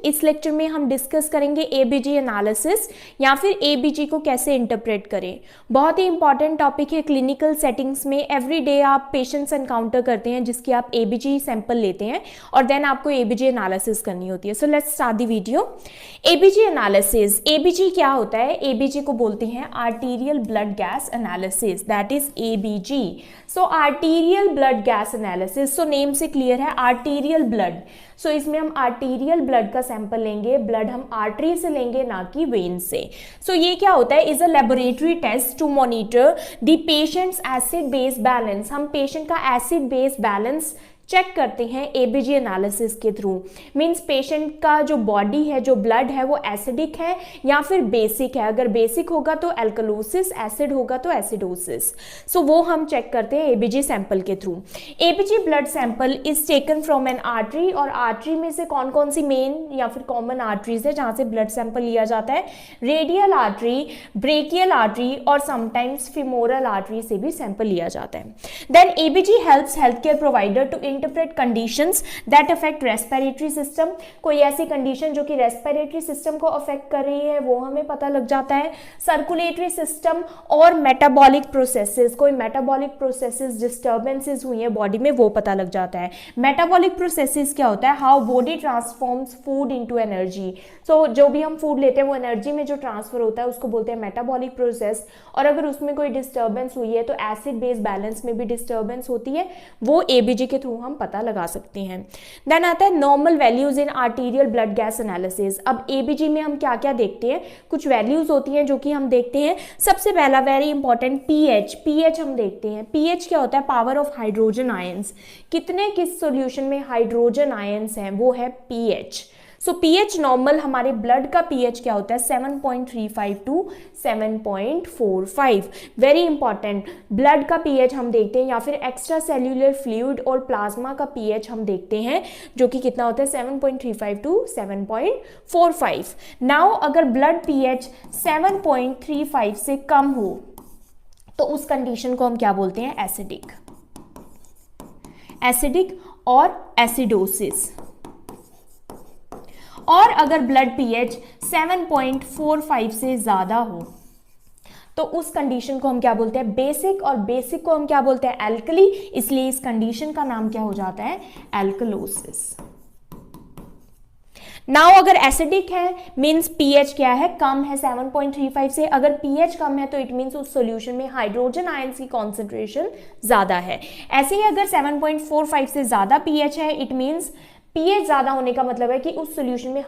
इस लेक्चर में हम डिस्कस करेंगे एबीजी एनालिसिस या फिर एबीजी को कैसे इंटरप्रेट करें। बहुत ही इंपॉर्टेंट टॉपिक है। क्लिनिकल सेटिंग्स में एवरीडे आप पेशेंट्स एनकाउंटर करते हैं जिसकी आप एबीजी सैंपल लेते हैं और देन आपको एबीजी एनालिसिस करनी होती है। So let's start the video. ABG analysis, ABG क्या होता है? एबीजी को बोलते हैं arterial blood gas analysis, that is ABG. So arterial blood gas analysis, so name से क्लियर है, आर्टीरियल ब्लड। सो इसमें हम आर्टीरियल ब्लड का सैंपल लेंगे, ब्लड हम आर्टरी से लेंगे ना कि वेन से। सो ये क्या होता है? Is a laboratory test to monitor the patients acid base balance. हम पेशेंट का एसिड बेस बैलेंस चेक करते हैं एबीजी एनालिसिस के थ्रू। मींस पेशेंट का जो बॉडी है, जो ब्लड है, वो एसिडिक है या फिर बेसिक है। अगर बेसिक होगा तो एल्कलोसिस, एसिड होगा तो एसिडोसिस। सो वो हम चेक करते हैं एबीजी सैंपल के through. ABG blood sample is taken from N artery, और आर्टरी में से कौन कौन सी मेन या फिर कॉमन आर्टरीज है जहां से ब्लड सैंपल लिया जाता है? रेडियल आर्टरी, ब्रेकियल आर्टरी और समटाइम्स फिमोरल आर्टरी से भी सैंपल लिया जाता है। Then ABG helps health care provider to interpret conditions that affect respiratory system. कोई ऐसी कंडीशन जो कि रेस्पिरेटरी सिस्टम को अफेक्ट कर रही है वो हमें पता लग जाता है। सर्कुलेटरी सिस्टम और मेटाबॉलिक प्रोसेसेस, कोई मेटाबॉलिक प्रोसेसेस डिस्टर्बेंसेस हुई है बॉडी में वो पता लग जाता है। मेटाबॉलिक प्रोसेसेस क्या होता है? How body transforms food into energy. So जो भी हम फूड लेते हैं वो एनर्जी में जो ट्रांसफर होता है उसको बोलते हैं मेटाबॉलिक प्रोसेस। और अगर उसमें कोई डिस्टर्बेंस हुई है तो एसिड बेस बैलेंस में भी डिस्टर्बेंस होती है, वो एबीजी के थ्रू हम पता लगा सकते हैं। देन आता है normal values in arterial blood gas analysis. अब एबीजी में हम क्या क्या देखते हैं? कुछ वैल्यूज होती हैं जो कि हम देखते हैं। सबसे पहला वेरी इंपॉर्टेंट पीएच, पीएच हम देखते हैं। पीएच क्या होता है? Power of hydrogen ions. कितने किस सॉल्यूशन में हाइड्रोजन आयंस हैं, वो है पीएच। सो पीएच नॉर्मल, हमारे ब्लड का पीएच क्या होता है? 7.35 टू 7.45। Very important. ब्लड का पीएच हम देखते हैं या फिर एक्स्ट्रा सेल्यूलर फ्लूइड और प्लाज्मा का पीएच हम देखते हैं जो कि कितना होता है? 7.35 टू 7.45। नाउ अगर ब्लड पीएच 7.35 से कम हो तो उस कंडीशन को हम क्या बोलते हैं? एसिडिक। एसिडिक और एसिडोसिस। और अगर ब्लड पीएच 7.45 से ज्यादा हो तो उस कंडीशन को हम क्या बोलते हैं? बेसिक। और बेसिक को हम क्या बोलते हैं? एल्कली। इसलिए इस कंडीशन का नाम क्या हो जाता है? एल्कलोसिस। नाउ अगर एसिडिक है मींस पीएच क्या है? कम है 7.35 से। अगर पीएच कम है तो इट मींस उस सॉल्यूशन में हाइड्रोजन आयंस की कॉन्सेंट्रेशन ज्यादा है। ऐसे ही अगर 7.45 से ज्यादा पीएच है, इट मींस पीएच ज्यादा होने का मतलब है कि उस सॉल्यूशन में